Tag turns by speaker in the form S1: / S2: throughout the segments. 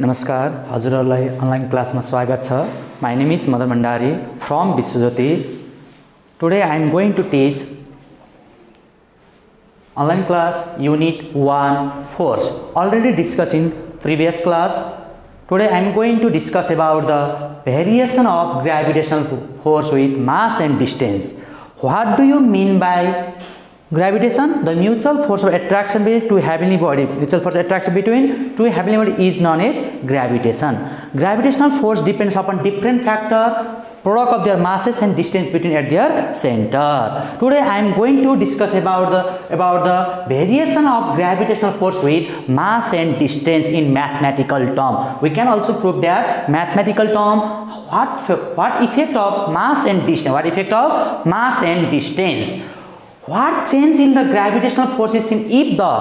S1: नमस्कार, हजुरहरूलाई अनलाइन क्लासमा स्वागत छ। My name is Madan Bhandari from Vishwajyoti. Today I am going to teach online class unit 1 force. Already discussed in previous class. Today I am going to discuss about the variation of gravitational force with mass and distance. What do you mean by gravitation? The mutual force of attraction between two heavenly body. Mutual force attraction between two heavenly body is known as gravitation. Gravitational force depends upon different factor, product of their masses and distance between at their center. Today I am going to discuss about the variation of gravitational force with mass and distance in mathematical term. We can also prove that mathematical term. What effect of mass and distance? What effect of mass and distance? What change in the gravitational force is seen if the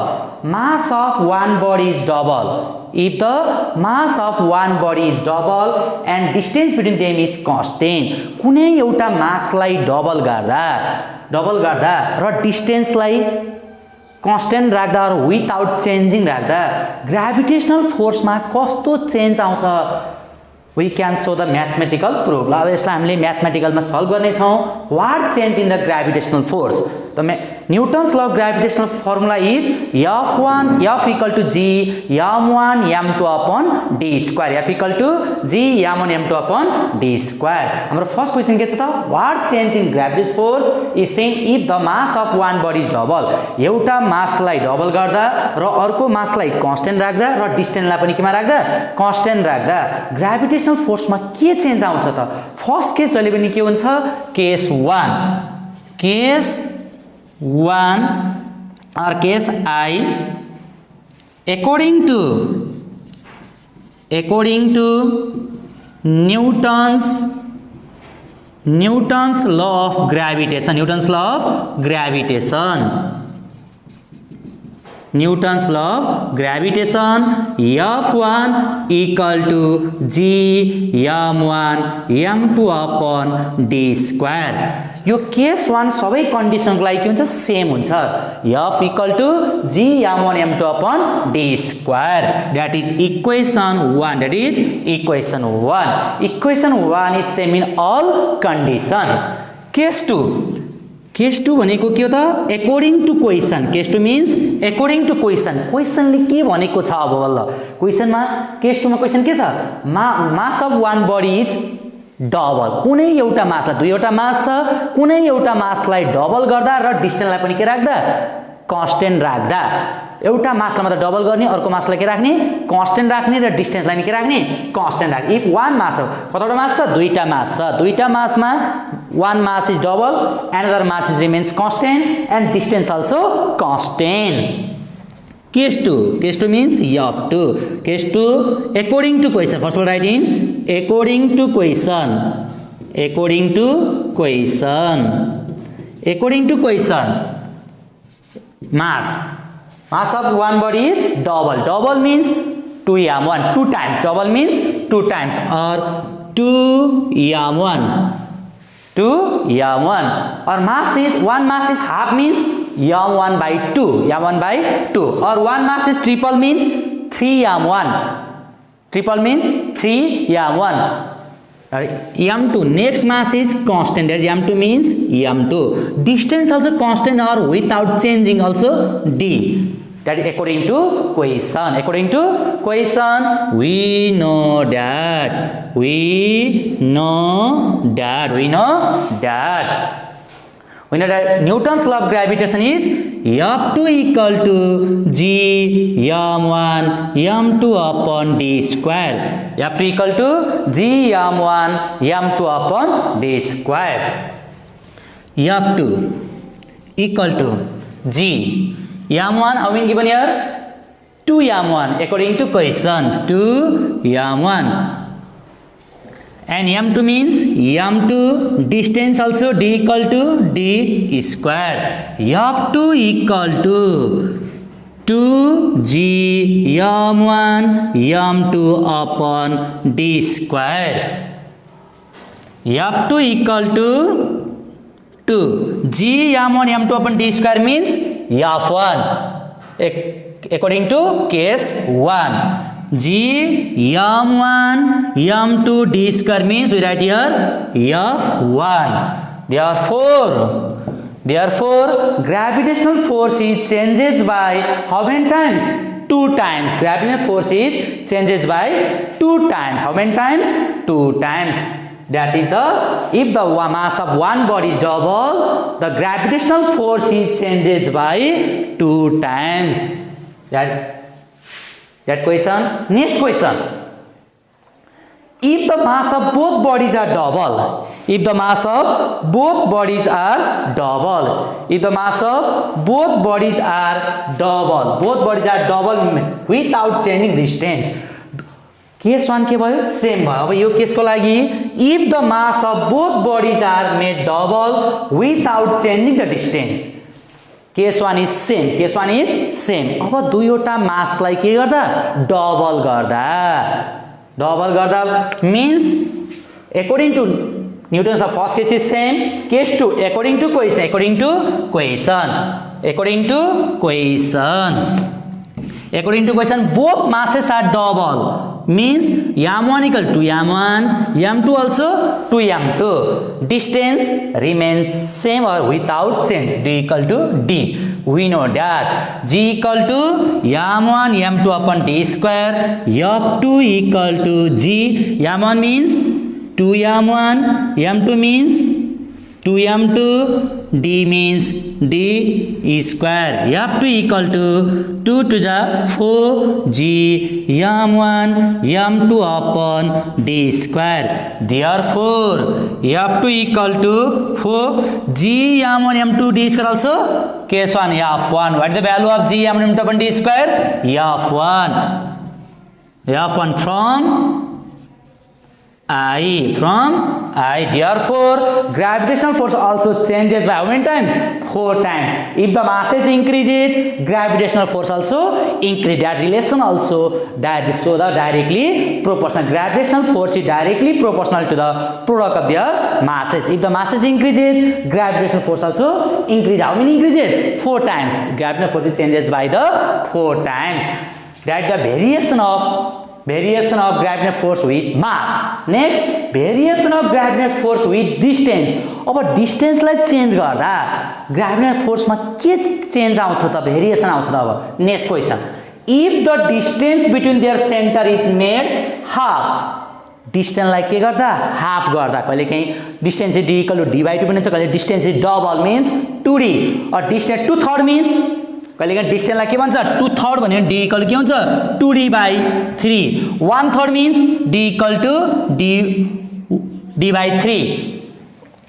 S1: mass of one body is double? If the mass of one body is double and distance between them is constant. कुनै एउटा मासलाई double गर्दा र डिस्टेन्सलाई constant राख्दा र without changing राख्दा gravitational फोर्समा कस्तो change आउँछ? We can show the mathematical proof. अब यसलाई हामीले म्याथमेटिकलमा सल्भ गर्ने छौं. What change in the gravitational force? The Newton's law of gravitational formula is F equal to G m1 m2 upon d square. F equal to G m1 m2 upon d square. हाम्रो first question के छ त? What change in gravitational force is seen if the mass of one body is double? एउटा मासलाई double गर्दा र अर्को मासलाई constant राख्दा र डिस्टेन्सलाई पनि केमा राख्दा कन्स्टेन्ट राख्दा ग्रेभिटेशनल फोर्समा के चेन्ज आउँछ त? फर्स्ट केस जहिले पनि के हुन्छ? Case 1 or case I according to Newton's law of gravitation. Newton's law of gravitation F1 equal to G m1 m2 upon d square. Yo case 1 सबै कन्डिसनको लागि के हुन्छ? सेम हुन्छ. F equal to G m1 m2 upon d square. That is equation 1. That is equation 1. Equation 1 is same in all condition. Case 2 भनेको के हो त? According to question. Case 2 means according to question. क्वेशनले के भनेको छ? अब बल्ल क्वेशनमा केस 2 मा क्वेशन के छ? Mass of one body is double. कुनै एउटा मासलाई दुईवटा मास छ, कुनै एउटा मासलाई डबल गर्दा र डिस्टेन्सलाई पनि के राख्दा कन्स्टेन्ट राख्दा. एउटा मासलाई मात्र डबल गर्ने, अर्को मासलाई के राख्ने कन्स्टेन्ट राख्ने र डिस्टेन्सलाई नि के राख्ने कन्स्टेन्ट राख्ने. इफ वान मास हो, कतिवटा मास छ? दुईटा मास छ. दुईटा मासमा one mass is double, another mass is remains constant and distance also constant. Case 2 means F2. Case 2 according to question. First of all write in according to question. Mass of one body is double means 2m1, 2 times. Double means 2 times or 2m1 or one mass is half means m1 by 2 or one mass is triple means 3m1 or m2. Next mass is constant. That m2 means m2. Distance also constant or without changing also d. That is according to question. We know that Newton's law of gravitation is F2 equal to G m1 m2 upon d square. F2 equal to G m1 m2 upon d square. F2 equal to G m1, how many given here? 2m1 according to question. 2m1 and m2 means m2. Distance also d equal to d square. F2 equal to 2g m1 m2 upon d square. F2 equal to 2 g m1 m2 upon d square means F1 according to case 1. G m1 m2 d square means we write here F1. Therefore, gravitational force is changes by how many times? 2 times. Gravitational force is changes by 2 times. How many times? 2 times. That is if the mass of one body is double, the gravitational force is changes by 2 times. That question. Next question. If the mass of both bodies are double, if the mass of both bodies are double, if the mass of both bodies are double without changing distance, case 1 के भयो same भयो. अब यो केसको लागि if the mass of both bodies are made double without changing the distance, case 1 is same. अब दुईवटा मासलाई के गर्दा double गर्दा means according to Newton's law, first case is same, case 2 according to question both masses are double means m1 equal to m1, m2 also to m2, distance remains same or without change, d equal to d. We know that g equal to m1 m2 upon d square, f2 equal to g, m1 means 2m1, m2 means 2m2, d means d square, f2 equal to 2 to the 4 g m1 m2 upon d square. Therefore, f2 equal to 4 g m1 m2 d square also case 1 f1. What is the value of g m1 m2 upon d square? f1 from I. Therefore, gravitational force also changes by how many times? 4 times. If the masses increases, gravitational force also increases. That relation also directly proportional. Gravitational force is directly proportional to the product of their masses. If the masses increases, gravitational force also increases. How many increases? 4 times. Gravitational force changes by the 4 times. That the variation of gravitational force with mass. Next, variation of gravitational force with distance. अब distance लाई change गर्दा gravitational force मा के change आउँछ त variation आउँछ त अब. Next question. If the distance between their center is made half, distance लाई के गर्दा half गर्दा कहिलेकाहीँ distance is d equal to d by 2 बनिन्छ, कहिले distance is double means 2d or distance 2/3 means कहिलेकाहीँ डिस्टेन्स लाई के भन्छ 2/3 भने d इक्वल के हुन्छ 2d by 3, 1/3 means d equal to d by 3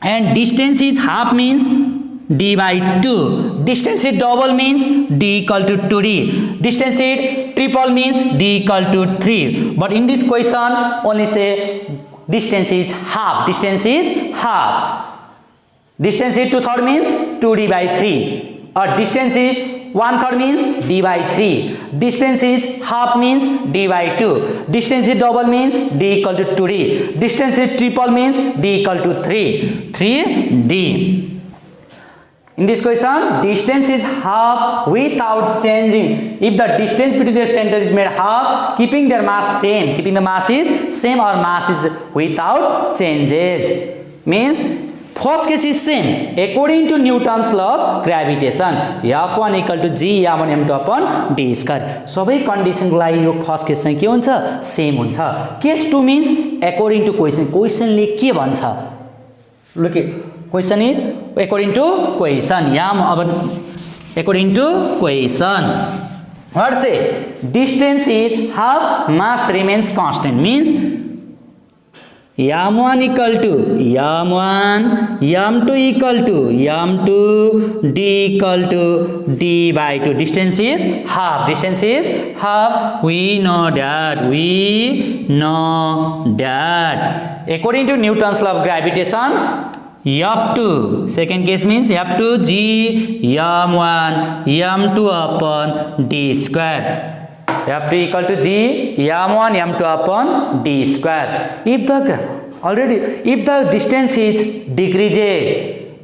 S1: and distance is half means d by 2, distance is double means d equal to 2d, distance is triple means d equal to 3. But in this question only say distance is half, distance is 2/3 means 2d by 3 or distance is 1/3 means d by 3, distance is half means d by 2, distance is double means d equal to 2d, distance is triple means d equal to 3d. In this question, distance is half without changing. If the distance between their center is made half, keeping their mass same, keeping the mass is same or mass is without changes, means first case is same according to Newton's law of gravitation. F1 equal to g m1 m2 upon d square. सबै कन्डिसनको लागि यो first case चाहिँ के हुन्छ same हुन्छ. Case 2 means according to क्वेशनले के भन्छ. Look at question is according to question. According to question, what say distance is half, mass remains constant means m1 equal to m1, m2 equal to m2, d equal to d by 2. Distance is half. We know that according to Newton's law of gravitation, F2, second case means F2 g m1 m2 upon d square. F2 equal to g m1 m2 upon d square. If the distance is decreases,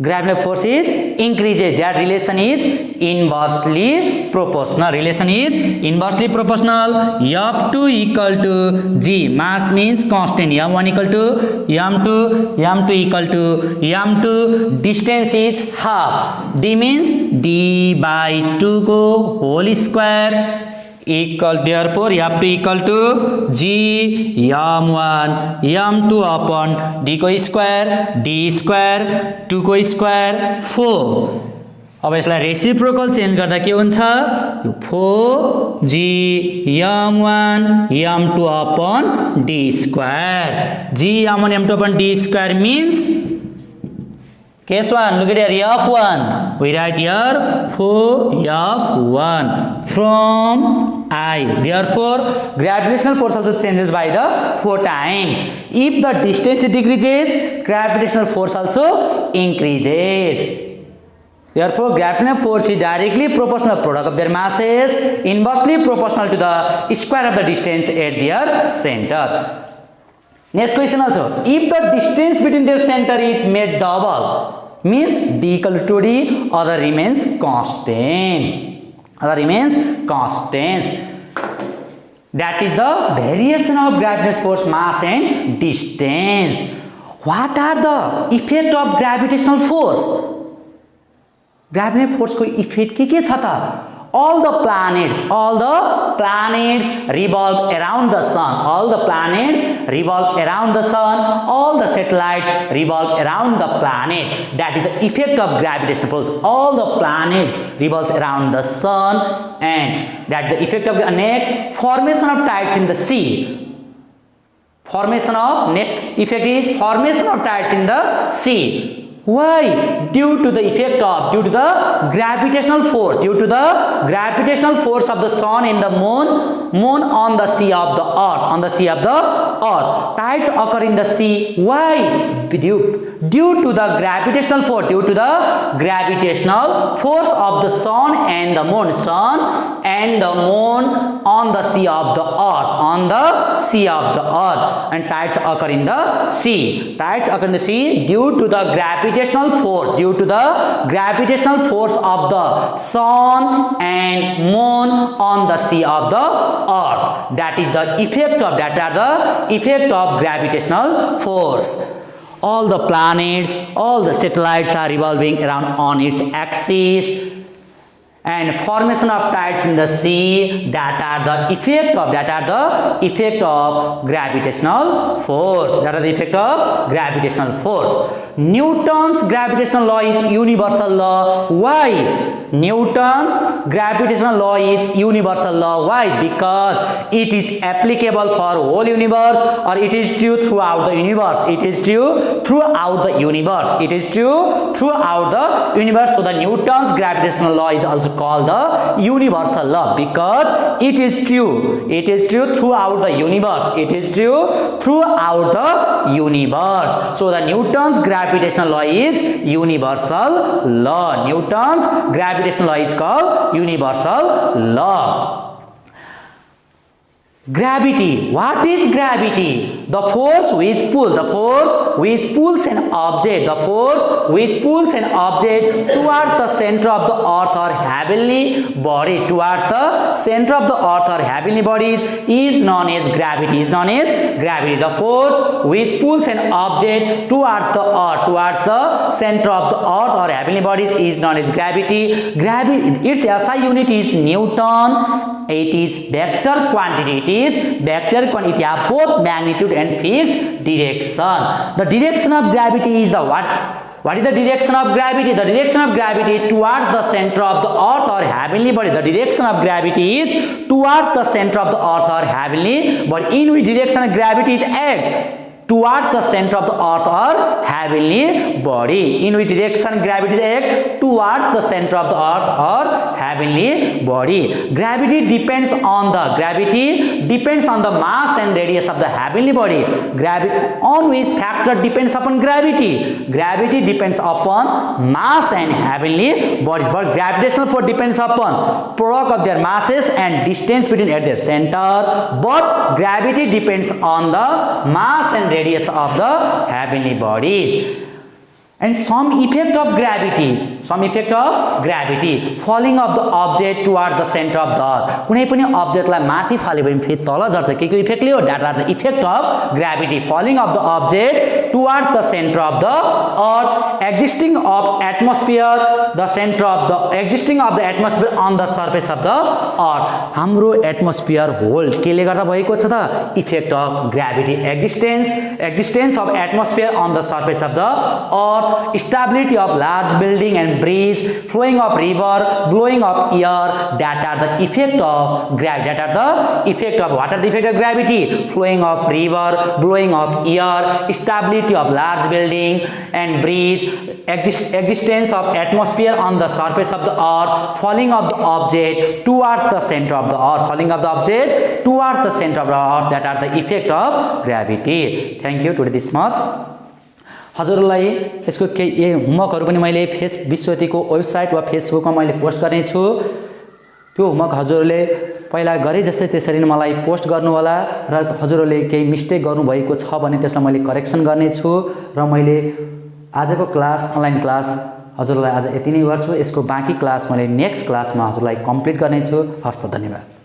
S1: gravitational force is increases. That relation is inversely proportional. Relation is inversely proportional. F2 equal to G. Mass means constant. M1 equal to M2. M2 equal to M2. Distance is half. D means D by 2 को whole square equal, therefore F2 equal to G M1 M2 upon D को square, D square 2 को square 4. अब यसलाई reciprocal change गर्दा के हुन्छ, यो 4G M1 M2 upon D square. G M1 M2 upon D square means case 1, look at here, F1. We write here 4F1 from I. Therefore, gravitational force also changes by the 4 times. If the distance decreases, gravitational force also increases. Therefore, gravitational force is directly proportional product of their masses, inversely proportional to the square of the distance at their center. Next question also, if the distance between their center is made double, means D equal to 2D, other remains constant. Other remains constant. That is the variation of gravitational force, mass and distance. What are the effect of gravitational force? Gravitational force को effect के छ त? All the planets revolve around the sun. All the planets revolve around the sun. All the satellites revolve around the planet. That is the effect of gravitational force. All the planets revolves around the sun, and that is the effect of the next formation of tides in the sea. Formation of next effect is formation of tides in the sea. Why? Due to the effect of, due to the gravitational force, due to the gravitational force of the sun and the moon on the sea of the earth, on the sea of the earth. Tides occur in the sea. Why? Due to the gravitational force, due to the gravitational force of the sun and the moon on the sea of the earth, on the sea of the earth, and tides occur in the sea. Tides occur in the sea due to the gravitational force, due to the gravitational force of the sun and moon on the sea of the earth. That is the effect of, that are the effect of gravitational force. All the planets, all the satellites are revolving around on its axis, and formation of tides in the sea, that are the effect of, gravitational force. That are the effect of gravitational force. Newton's gravitational law is universal law. Why? Newton's gravitational law is universal law. Why? Because it is applicable for whole universe, or it is true throughout the universe. It is true throughout the universe. It is true throughout the universe. So the Newton's gravitational law is also called the universal law, because it is true. It is true throughout the universe. It is true throughout the universe. So the Newton's gravitational law is universal law. Newton's gravitational law is called universal law. Gravity. What is gravity? The force which pulls, the force which pulls an object, the force which pulls an object towards the center of the earth or heavenly body, towards the center of the earth or heavenly bodies is known as gravity. Is known as gravity. The force which pulls an object towards the earth, towards the center of the earth or heavenly bodies is known as gravity. Gravity, its SI unit is Newton. It is vector quantity. It is vector quantity of both magnitude and fixed direction. The direction of gravity is the what? What is the direction of gravity? The direction of gravity towards the center of the earth or heavenly body. The direction of gravity is towards the center of the earth or heavenly body. In which direction of gravity is act? Towards the center of the earth or heavenly body. In which direction gravity is act? Towards the center of the earth or heavenly body. Gravity depends on the mass and radius of the heavenly body. Gravity, on which factor depends upon gravity? Gravity depends upon mass and heavenly bodies, but gravitational force depends upon product of their masses and distance between at their center. But gravity depends on the mass and radius of the heavenly bodies. and some effect of gravity falling of the object toward the center of the earth. कुनै पनि अब्जेक्टलाई माथि फाल्यो भने फेरि तल झर्छ के इफेक्टले हो that are the effect of gravity falling of the object towards the center of the earth existing of the atmosphere on the surface of the earth. हाम्रो atmosphere whole केले गर्दा भएको छ त effect of gravity existence of atmosphere on the surface of the earth, stability of large building and bridge, flowing of river, blowing of air, that are the effect of gravity. What are the effect of gravity? Flowing of river, blowing of air, stability of large building and bridge, existence of atmosphere on the surface of the earth, falling of the object towards the center of the earth, that are the effect of gravity. Thank you. Today this much. हजुरलाई यसको केही होमवर्कहरु पनि मैले विश्वविद्यालयको website वा फेसबुकमा मैले post गर्ने छु। त्यो होमवर्क हजुरले पहिला गरे जस्तै त्यसरी नै मलाई पोस्ट गर्नु होला र हजुरले केही मिस्टेक गर्नु भएको छ भने त्यसलाई मैले करेक्सन गर्ने छु र मैले आजको क्लास अनलाइन क्लास हजुरलाई आज यति नै गर्छु। यसको बाँकी क्लास मैले नेक्स्ट क्लासमा हजुरलाई कम्प्लिट गर्ने छु। हस्त धन्यवाद।